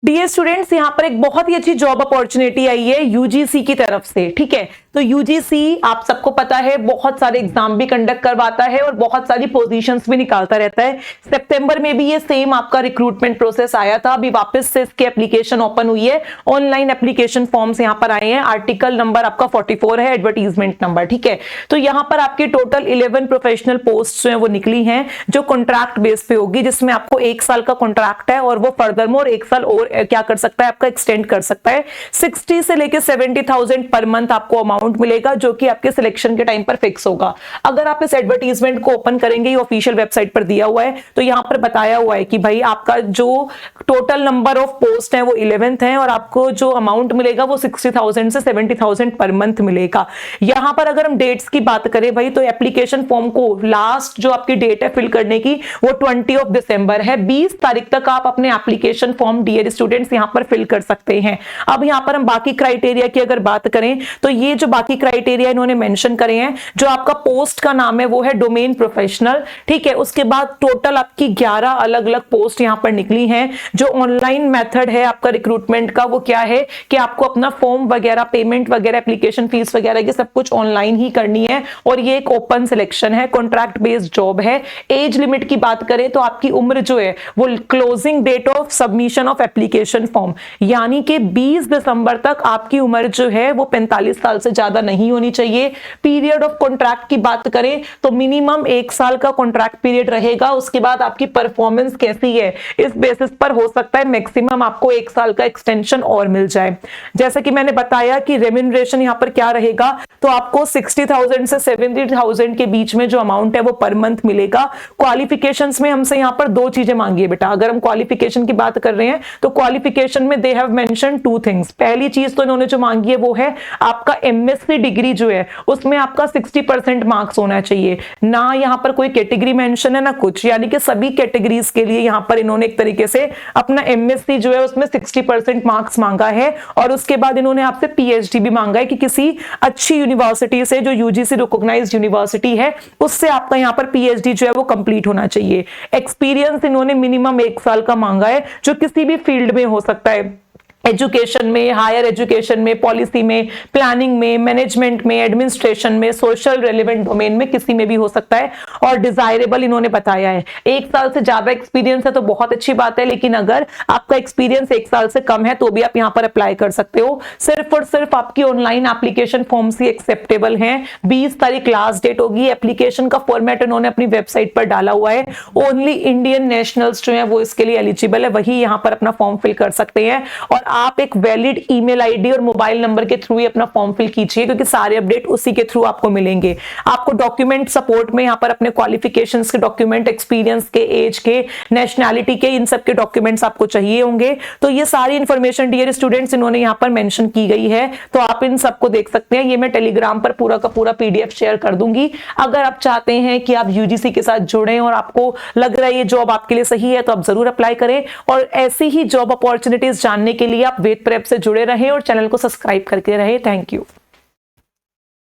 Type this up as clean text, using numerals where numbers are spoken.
Dear students, यहाँ पर एक बहुत ही अच्छी जॉब अपॉर्चुनिटी आई है यूजीसी की तरफ से। ठीक है, तो यूजीसी आप सबको पता है बहुत सारे एग्जाम भी कंडक्ट करवाता है और बहुत सारी पोजीशंस भी निकालता रहता है। सितंबर में भी ये सेम आपका रिक्रूटमेंट प्रोसेस आया था, अभी वापस से इसकी एप्लीकेशन ओपन हुई है। ऑनलाइन एप्लीकेशन फॉर्म्स यहाँ पर आए हैं। आर्टिकल नंबर आपका 44 है, एडवर्टीजमेंट नंबर। ठीक है, तो यहाँ पर आपके टोटल 11 प्रोफेशनल पोस्ट जो है वो निकली हैं, जो कॉन्ट्रैक्ट बेस पे होगी, जिसमें आपको 1 साल का कॉन्ट्रैक्ट है और वो फर्दर मोर 1 साल और क्या कर सकता है, आपका एक्सटेंड कर सकता है। 60 से लेके 70,000 पर मंथ आपको अमाउंट मिलेगा, जो कि आपके सिलेक्शन के टाइम पर फिक्स होगा। अगर आप इस एडवर्टीजमेंट को ओपन करेंगे, ये ऑफिशियल वेबसाइट पर दिया हुआ है, तो यहाँ पर बताया हुआ है कि भाई आपका जो टोटल नंबर ऑफ पोस्ट है वो 11th है और आपको जो अमाउंट मिलेगा वो 60,000 से 70,000 पर मंथ मिलेगा। यहाँ पर अगर हम डेट्स की बात करें भाई, तो एप्लीकेशन फॉर्म को लास्ट जो आपकी डेट है फिल करने की वो 20 दिसंबर है। 20 तारीख तक आप अपने एप्लीकेशन फॉर्म डियर स्टूडेंट्स यहाँ पर फिल कर सकते हैं। अब यहाँ पर हम बाकी क्राइटेरिया की अगर बात करें, तो ये जो बाकी क्राइटेरिया इन्होंने मेंशन करे हैं, जो आपका पोस्ट का नाम है वो है डोमेन प्रोफेशनल। ठीक है, उसके बाद टोटल आपकी 11 अलग अलग पोस्ट यहाँ पर निकली हैं। जो ऑनलाइन मेथड है आपका रिक्रूटमेंट का, वो क्या है कि आपको अपना फॉर्म वगैरह, पेमेंट वगैरह, एप्लीकेशन फीस वगैरह ये सब कुछ ऑनलाइन ही करनी है और ये एक ओपन सिलेक्शन है, कॉन्ट्रैक्ट बेस्ड जॉब है। एज लिमिट की बात करें तो आपकी उम्र जो है वो closing date of submission of application form यानी कि 20 दिसंबर तक आपकी उम्र जो है वो 45 साल से ज्यादा नहीं होनी चाहिए। पीरियड ऑफ कॉन्ट्रैक्ट की बात करें तो मिनिमम 1 साल का कॉन्ट्रैक्ट पीरियड रहेगा। उसके बाद आपकी परफॉर्मेंस कैसी है इस बेसिस पर हो सकता है मैक्सिमम आपको 1 साल का एक्सटेंशन और मिल जाए। जैसा कि मैंने बताया कि रेम्यूनरेशन यहाँ पर क्या रहेगा, तो आपको 60,000 से 70,000 के बीच में जो अमाउंट है वो पर मंथ मिलेगा। क्वालिफिकेशंस में हमसे यहाँ पर 2 चीजें मांगी है बेटा। अगर हम क्वालिफिकेशन की बात कर रहे हैं तो क्वालिफिकेशन में दे हैव मेंशन 2 थिंग्स। पहली चीज तो इन्होंने जो मांगी है वो है आपका एमएससी डिग्री जो है उसमें आपका 60% मार्क्स होना चाहिए। ना यहाँ पर कोई कैटेगरी मेंशन है ना कुछ, यानी कि सभी कैटेगरीज के लिए यहाँ पर इन्होंने एक तरीके से अपना एमएससी जो है उसमें 60% मार्क्स मांगा है। और उसके बाद इन्होंने आपसे पीएचडी भी मांगा है कि किसी अच्छी यूनिवर्सिटी से, जो यूजीसी रिकॉग्नाइज्ड यूनिवर्सिटी है, उससे आपका यहाँ पर पीएचडी जो है वो कंप्लीट होना चाहिए। एक्सपीरियंस इन्होंने मिनिमम 1 साल का मांगा है, जो किसी भी फील्ड में हो सकता है, एजुकेशन में, हायर एजुकेशन में, पॉलिसी में, प्लानिंग में, मैनेजमेंट में, एडमिनिस्ट्रेशन में, सोशल रेलेवेंट डोमेन में, किसी में भी हो सकता है। और डिजायरेबल इन्होंने बताया है 1 साल से ज्यादा एक्सपीरियंस है तो बहुत अच्छी बात है, लेकिन अगर आपका एक्सपीरियंस 1 साल से कम है तो भी आप यहाँ पर अप्लाई कर सकते हो। सिर्फ और सिर्फ आपकी ऑनलाइन एप्लीकेशन फॉर्म्स ही एक्सेप्टेबल हैं। 20 तारीख लास्ट डेट होगी। एप्लीकेशन का फॉर्मेट उन्होंने अपनी वेबसाइट पर डाला हुआ है। ओनली इंडियन नेशनल्स जो है वो इसके लिए एलिजिबल है, वही यहाँ पर अपना फॉर्म फिल कर सकते हैं। और आप एक वैलिड ईमेल आईडी और मोबाइल नंबर के थ्रू ही अपना फॉर्म फिल कीजिए, क्योंकि सारे अपडेट उसी के थ्रू आपको मिलेंगे। आपको डॉक्यूमेंट सपोर्ट में यहाँ पर अपने क्वालिफिकेशंस के डॉक्यूमेंट, एक्सपीरियंस के, एज के, नेशनैलिटी के, इन सब के डॉक्यूमेंट्स आपको चाहिए होंगे। तो ये सारी इंफॉर्मेशन डियर स्टूडेंट्स इन्होंने यहाँ पर मेंशन की गई है, तो आप इन सबको देख सकते हैं। ये मैं टेलीग्राम पर पूरा का पूरा पीडीएफ शेयर कर दूंगी। अगर आप चाहते हैं कि आप यूजीसी के साथ जुड़ें और आपको लग रहा है ये जॉब आपके लिए सही है, तो आप जरूर अप्लाई करें। और ऐसी ही जॉब अपॉर्चुनिटीज जानने के लिए आप वेट प्रेप से जुड़े रहें और चैनल को सब्सक्राइब करके रहें। Thank you.